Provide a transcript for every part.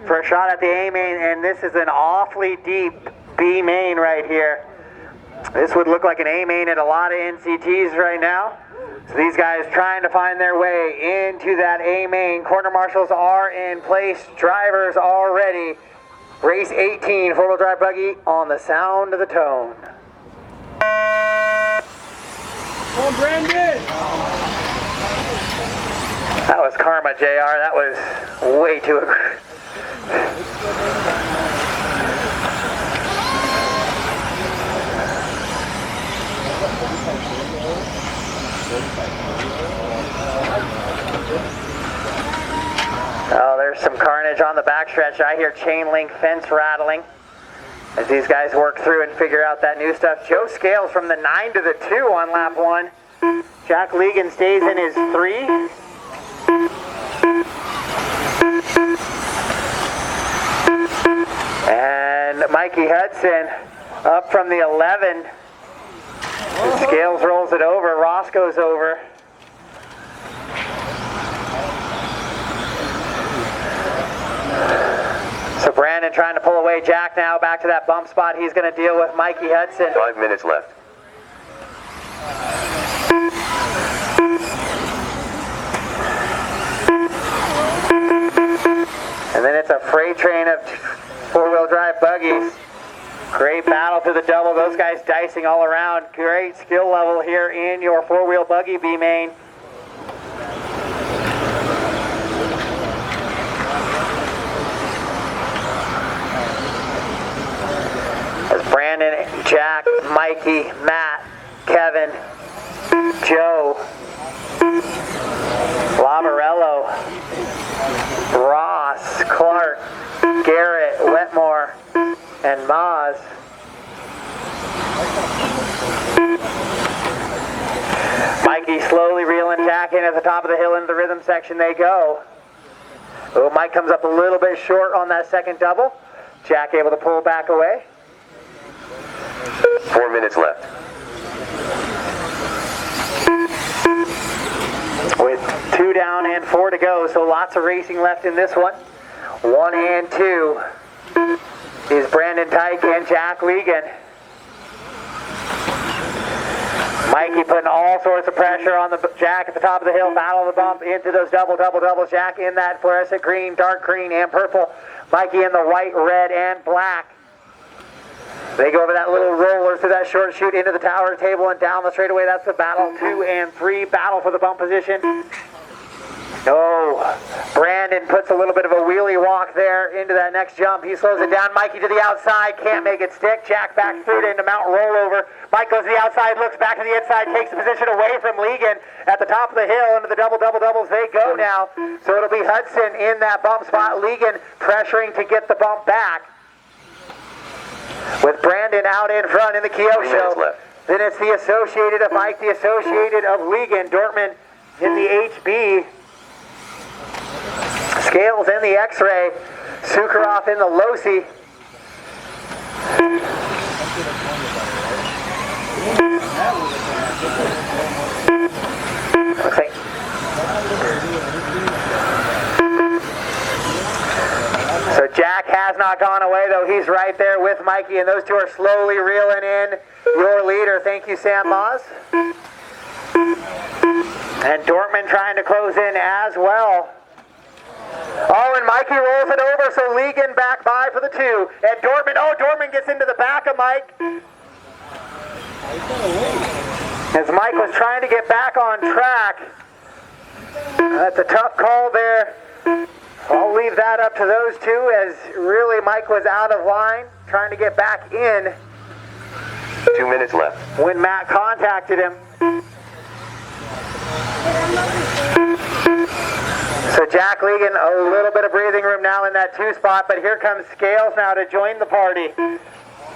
for a shot at the A main, and this is an awfully deep B main right here. This would look like an A main at a lot of NCTs right now. So these guys trying to find their way into that A main. Corner marshals are in place. Drivers are ready. Race 18, four-wheel drive buggy on the sound of the tone. Come on, Brandon! That was karma, JR. That was way too aggressive. Oh, there's some carnage on the backstretch. I hear chain link fence rattling as these guys work through and figure out that new stuff. Joe Scales from the 9 to the 2 on lap 1. Jack Legan stays in his 3. And Mikey Hudson up from the 11. Scales rolls it over. Ross goes over. So Brandon trying to pull away Jack now back to that bump spot. He's going to deal with Mikey Hudson. 5 minutes left. And then it's a freight train of four-wheel drive buggies. Great battle to the double. Those guys dicing all around. Great skill level here in your four-wheel buggy B main. As Brandon, Jack, Mikey, Matt, Kevin, Joe, Lavarello, Ross, Clark, Garrett, Wetmore, and Maz. Mikey slowly reeling Jack in at the top of the hill into the rhythm section they go. Oh, Mike comes up a little bit short on that second double. Jack able to pull back away. 4 minutes left. With 2 down and 4 to go, so lots of racing left in this one. 1 and 2 is Brandon Tyke and Jack Legan. Mikey putting all sorts of pressure on the Jack at the top of the hill, battle of the bump into those doubles. Jack in that fluorescent green, dark green, and purple. Mikey in the white, red, and black. They go over that little roller through that short chute into the tower table and down the straightaway. That's the battle. 2 and 3, battle for the bump position. No, Brandon puts a little bit of a wheelie walk there into that next jump. He slows it down. Mikey to the outside, can't make it stick. Jack back through it into Mount Rollover. Mike goes to the outside, looks back to the inside, takes the position away from Legan at the top of the hill. Into the doubles they go now. So it'll be Hudson in that bump spot. Legan pressuring to get the bump back. With Brandon out in front in the Kyosho. Then it's the Associated of Mike, the Associated of Legan. Dortmund in the HB. Scales in the X-Ray. Sukharov in the Losi. Okay. So Jack has not gone away, though. He's right there with Mikey, and those two are slowly reeling in your leader. Thank you, Sam Moss. And Dortmund trying to close in as well. Oh, and Mikey rolls it over, so Legan back by for the 2. And Dortmund gets into the back of Mike. As Mike was trying to get back on track. That's a tough call there. I'll leave that up to those two, as really Mike was out of line, trying to get back in. 2 minutes left. When Matt contacted him. So Jack Legan, a little bit of breathing room now in that 2 spot, but here comes Scales now to join the party.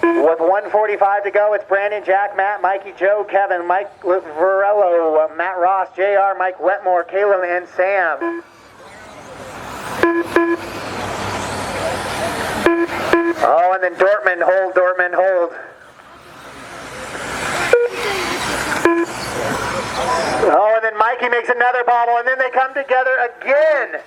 With 1:45 to go, it's Brandon, Jack, Matt, Mikey, Joe, Kevin, Mike Varello, Matt Ross, JR, Mike Wetmore, Caleb, and Sam. Oh, and then Dortmund, hold. Oh, and then Mikey makes another bobble, and then they come together again.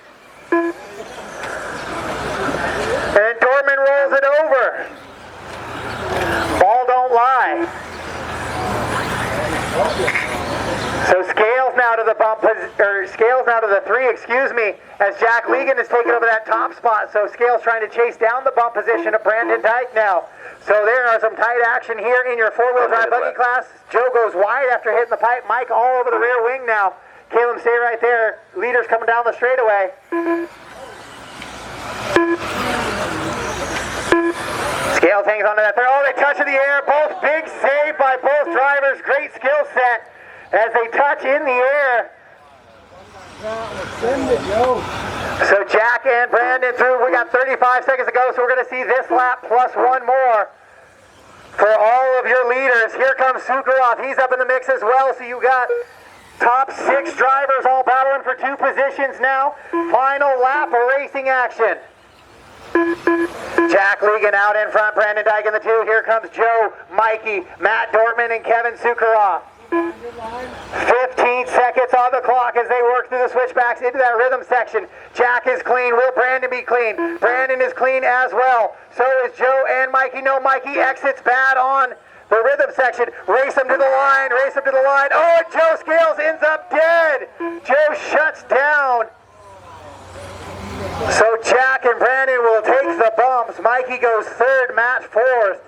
excuse me, as Jack Legan has taken over that top spot. So Scales trying to chase down the bump position of Brandon Dyke now. So there are some tight action here in your four-wheel drive buggy class. Joe goes wide after hitting the pipe. Mike all over the rear wing now. Caleb, stay right there. Leaders coming down the straightaway. Scales hangs onto that third. Oh, they touch in the air. Both big save by both drivers. Great skill set as they touch in the air. Send it, Joe. So Jack and Brandon through. We got 35 seconds to go, so we're going to see this lap plus one more for all of your leaders. Here comes Sukharov. He's up in the mix as well, so you got top 6 drivers all battling for 2 positions now. Final lap of racing action. Jack Legan out in front, Brandon Dyke in the 2. Here comes Joe, Mikey, Matt Dortman, and Kevin Sukharov. 15 seconds on the clock as they work through the switchbacks into that rhythm section. Jack is clean. Will Brandon be clean? Brandon is clean as well. So is Joe and Mikey. No, Mikey exits bad on the rhythm section. Race him to the line. Race him to the line. Oh, and Joe Scales ends up dead. Joe shuts down. So Jack and Brandon will take the bumps. Mikey goes 3rd, Matt 4th.